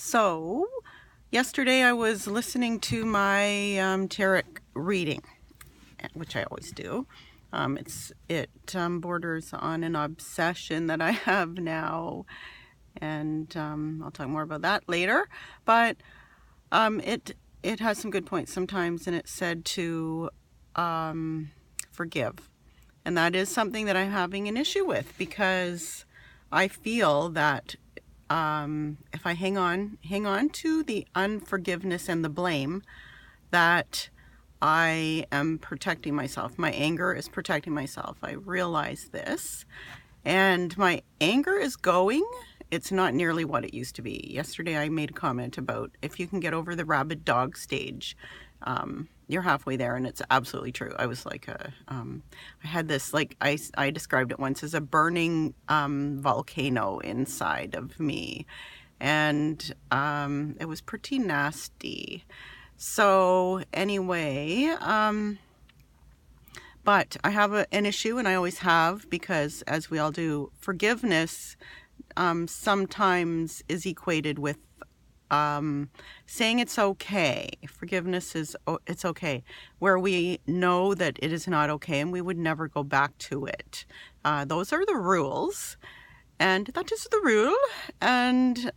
So, yesterday I was listening to my tarot reading, which I always do. It borders on an obsession that I have now, and I'll talk more about that later. But it has some good points sometimes, and it said to forgive, and that is something that I'm having an issue with because I feel that if I hang on to the unforgiveness and the blame, that I am protecting myself. My anger is protecting myself. I realize this, and my anger is going. It's not nearly what it used to be. Yesterday I made a comment about if you can get over the rabid dog stage, you're halfway there, and it's absolutely true. I was like, I had this, like, I described it once as a burning volcano inside of me, and it was pretty nasty. So anyway, but I have an issue, and I always have, because as we all do, forgiveness sometimes is equated with saying it's okay. Forgiveness is it's okay, where we know that it is not okay and we would never go back to it. Those are the rules, and that is the rule. And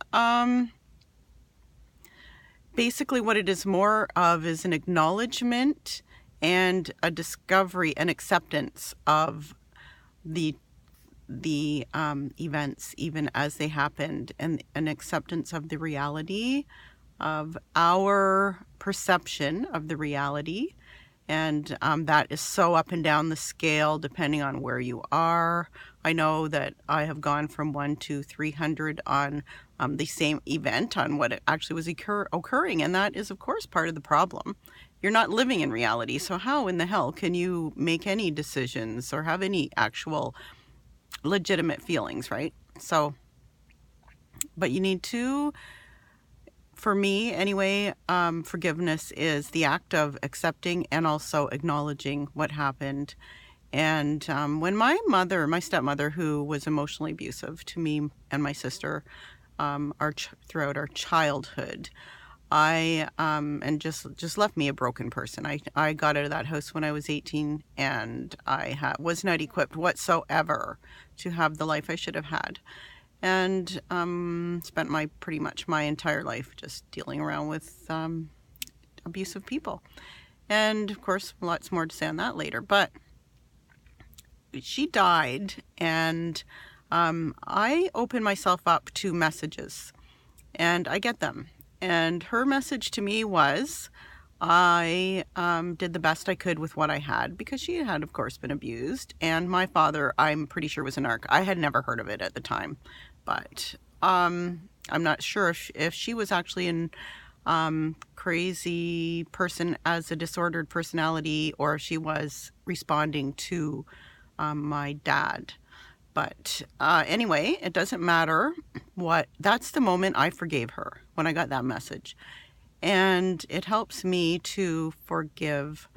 basically what it is more of is an acknowledgement and a discovery, an acceptance of the events even as they happened, and an acceptance of the reality of our perception of the reality. And that is so up and down the scale depending on where you are. I know that I have gone from 1 to 300 on the same event, on what actually was occurring, and that is of course part of the problem. You're not living in reality, so how in the hell can you make any decisions or have any actual legitimate feelings, right? So, but you need to, for me anyway, forgiveness is the act of accepting and also acknowledging what happened. And when my stepmother, who was emotionally abusive to me and my sister throughout our childhood, and just left me a broken person. I got out of that house when I was 18, and I was not equipped whatsoever to have the life I should have had, and spent pretty much my entire life just dealing around with abusive people. And of course, lots more to say on that later. But she died, and I opened myself up to messages, and I get them. And her message to me was, I did the best I could with what I had, because she had, of course, been abused. And my father, I'm pretty sure, was a narc. I had never heard of it at the time. But I'm not sure if she was actually a crazy person as a disordered personality, or if she was responding to my dad. But anyway, it doesn't matter that's the moment I forgave her, when I got that message. And it helps me to forgive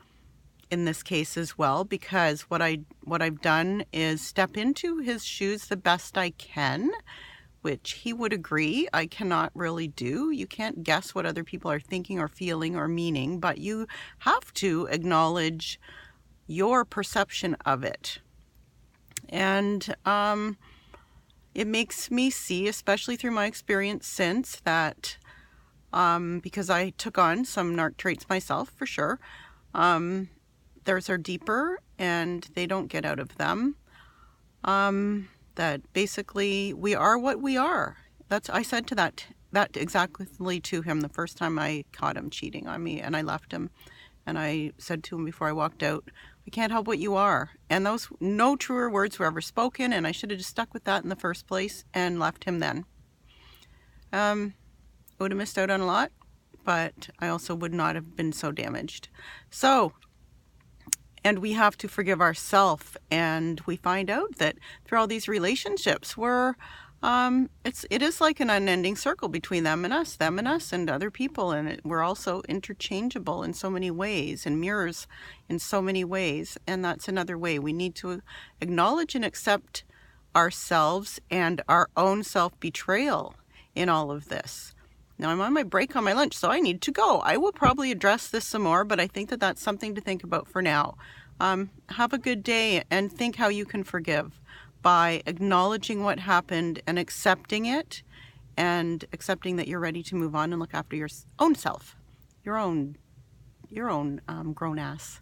in this case as well, because what I've done is step into his shoes the best I can, which he would agree I cannot really do. You can't guess what other people are thinking or feeling or meaning, but you have to acknowledge your perception of it. And it makes me see, especially through my experience since, that because I took on some narc traits myself, for sure, theirs are deeper and they don't get out of them. That basically we are what we are. I said to that exactly to him the first time I caught him cheating on me, and I left him. And I said to him before I walked out, I can't help what you are. And those, no truer words were ever spoken, and I should have just stuck with that in the first place and left him then. I would have missed out on a lot, but I also would not have been so damaged. So, and we have to forgive ourselves, and we find out that through all these relationships, it is like an unending circle between them and us and other people, and we're also interchangeable in so many ways, and mirrors in so many ways. And that's another way we need to acknowledge and accept ourselves and our own self-betrayal in all of this. Now I'm on my break on my lunch, so I need to go. I will probably address this some more, but I think that that's something to think about for now. Have a good day, and think how you can forgive by acknowledging what happened and accepting it, and accepting that you're ready to move on and look after your own self, your own grown ass.